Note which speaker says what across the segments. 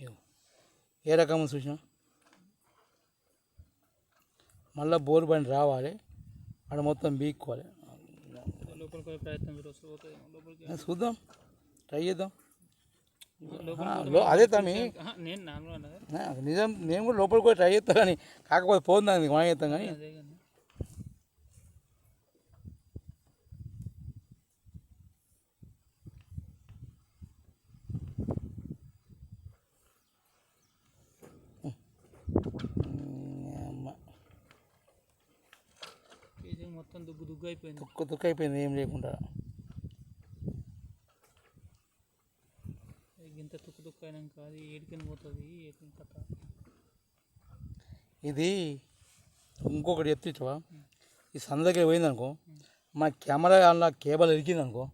Speaker 1: ఇగో ఏ రకం చూసినా మళ్ళీ బోర్ బండి రావాలి అక్కడ మొత్తం బీక్కోవాలి. చూద్దాం, ట్రై చేద్దాం. అదే తమ్మి నిజం, నేను కూడా లోపలికి పోయి ట్రై చేస్తాను కానీ కాకపోతే పోతుందని మనం చేస్తాం కానీ
Speaker 2: మొత్తం దుగ్గు అయిపోయింది,
Speaker 1: దుక్కు అయిపోయింది ఏం లేకుండా.
Speaker 2: ఇంత తుక్కు అయినాక అది ఏడికని పోతుంది కథ.
Speaker 1: ఇది ఇంకొకటి చెప్తావా, ఈ సంద దగ్గర పోయిందనుకో మా కెమెరా అలా కేబుల్ ఇరికింది అనుకో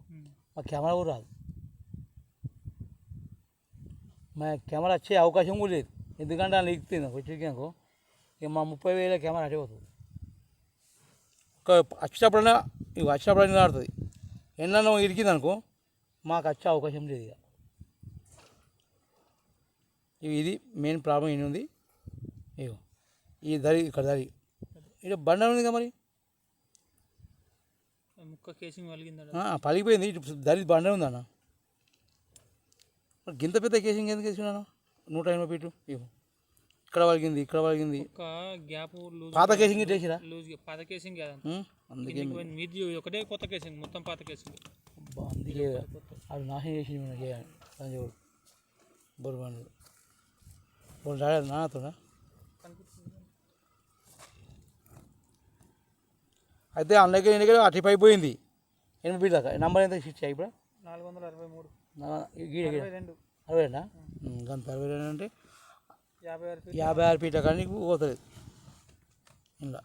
Speaker 1: మా కెమెరా కూడా రాదు, మా కెమెరా వచ్చే అవకాశం కూడా లేదు. ఎందుకంటే అలా ఇరికింది అనుకో చిరికిందనుకో ఇక మా 30,000 కెమెరా అటే పోతుంది. ఒక వచ్చినప్పుడైనా ఇక వచ్చినప్పుడైనా ఆడుతుంది. ఎన్నో ఇరికింది అనుకో మాకు వచ్చే అవకాశం లేదు. ఇక ఇది మెయిన్ ప్రాబ్లం ఏమి ఉంది. ఇగో ఈ దరి ఇక్కడ దరి ఇక్కడ బండ ఉంది కదా, మరి
Speaker 2: ముక్క కేసింగ్
Speaker 1: పలిగిపోయింది. ఇటు దరి బండ ఉందన్న, గింత పెద్ద కేసింగ్ ఎందుకు వేసుకున్నాను? 180 ఫీట్లు ఇగో ఇక్కడ పలిగింది, ఇక్కడ పలిగింది.
Speaker 2: గ్యాప్
Speaker 1: పాత కేసింగ్ వేసిరా,
Speaker 2: పాత కేసింగ్
Speaker 1: అందుకే
Speaker 2: మీది ఒకటే కొత్త కేసింగ్, మొత్తం పాత కేసింగ్.
Speaker 1: అందుకే అది నాశనం చేసి చేయాలి బొరు బండ్లు వాళ్ళు రాలేదు నాతోనా. అయితే అందుకే నేను అటు పైపు పోయింది 8 ఫీట్ దాకా. నెంబర్ ఎంత ఇచ్చా ఇప్పుడు?
Speaker 2: 463
Speaker 1: 62 గంత 62 అంటే 56 ఫీట్ల కానీ పోతుంది ఇలా.